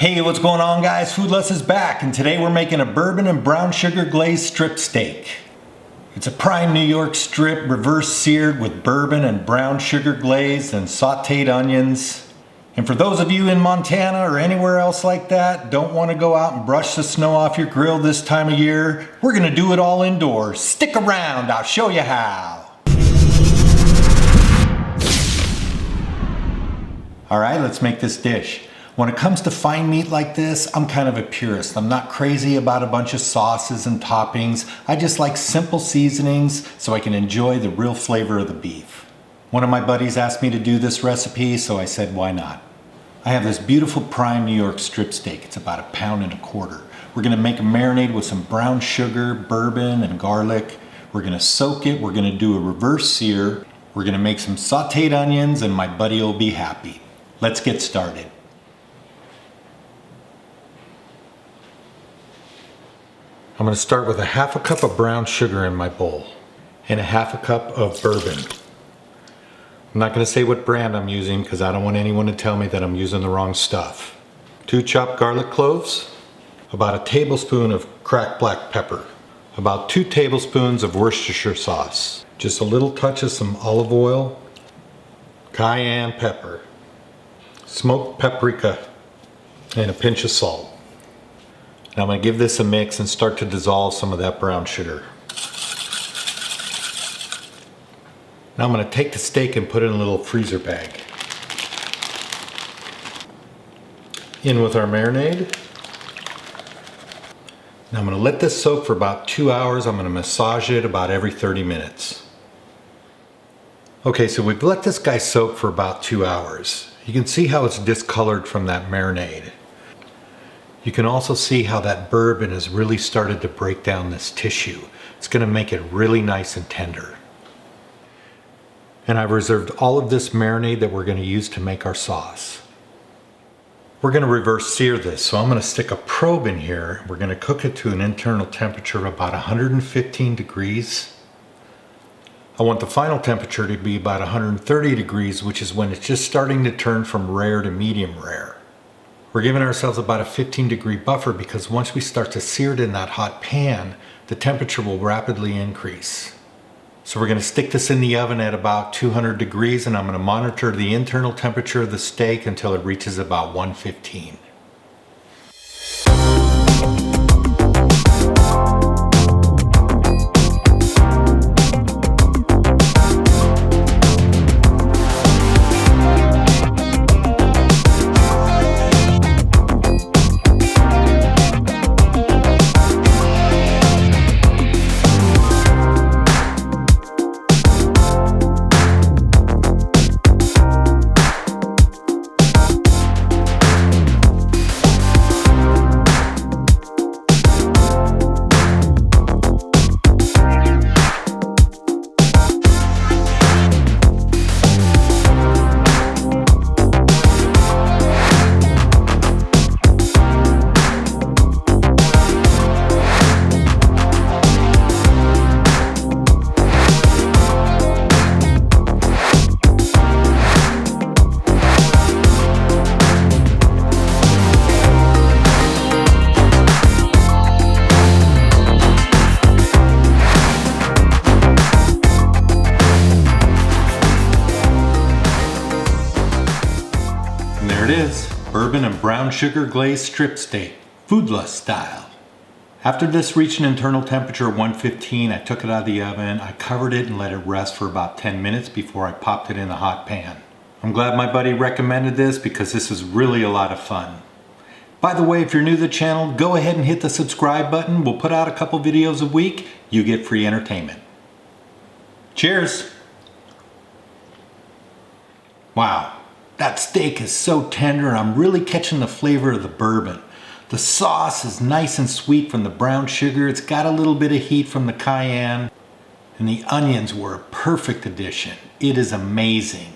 Hey, what's going on guys? Foodless is back, and today we're making a bourbon and brown sugar glazed strip steak. It's a prime New York strip, reverse seared with bourbon and brown sugar glaze and sautéed onions. And for those of you in Montana or anywhere else like that, don't want to go out and brush the snow off your grill this time of year, we're gonna do it all indoors. Stick around, I'll show you how. All right, let's make this dish. When it comes to fine meat like this, I'm kind of a purist. I'm not crazy about a bunch of sauces and toppings. I just like simple seasonings so I can enjoy the real flavor of the beef. One of my buddies asked me to do this recipe, so I said, why not? I have this beautiful prime New York strip steak. It's about 1.25 pounds. We're gonna make a marinade with some brown sugar, bourbon, and garlic. We're gonna soak it. We're gonna do a reverse sear. We're gonna make some sautéed onions, and my buddy will be happy. Let's get started. I'm going to start with 1/2 cup of brown sugar in my bowl and 1/2 cup of bourbon. I'm not going to say what brand I'm using because I don't want anyone to tell me that I'm using the wrong stuff. 2 chopped garlic cloves, about 1 tablespoon of cracked black pepper, about 2 tablespoons of Worcestershire sauce, just a little touch of some olive oil, cayenne pepper, smoked paprika, and a pinch of salt. Now I'm going to give this a mix and start to dissolve some of that brown sugar. Now I'm going to take the steak and put it in a little freezer bag. In with our marinade. Now I'm going to let this soak for about 2 hours. I'm going to massage it about every 30 minutes. Okay, so we've let this guy soak for about 2 hours. You can see how it's discolored from that marinade. You can also see how that bourbon has really started to break down this tissue. It's going to make it really nice and tender. And I've reserved all of this marinade that we're going to use to make our sauce. We're going to reverse sear this, so I'm going to stick a probe in here. We're going to cook it to an internal temperature of about 115 degrees. I want the final temperature to be about 130 degrees, which is when it's just starting to turn from rare to medium rare. We're giving ourselves about a 15-degree buffer because once we start to sear it in that hot pan, the temperature will rapidly increase. So we're going to stick this in the oven at about 200 degrees, and I'm going to monitor the internal temperature of the steak until it reaches about 115. There it is, bourbon and brown sugar glazed strip steak, foodless style. After this reached an internal temperature of 115, I took it out of the oven, I covered it and let it rest for about 10 minutes before I popped it in the hot pan. I'm glad my buddy recommended this because this is really a lot of fun. By the way, if you're new to the channel, go ahead and hit the subscribe button. We'll put out a couple videos a week. You get free entertainment. Cheers! Wow. That steak is so tender, and I'm really catching the flavor of the bourbon. The sauce is nice and sweet from the brown sugar. It's got a little bit of heat from the cayenne. And the onions were a perfect addition. It is amazing.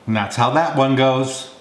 And that's how that one goes.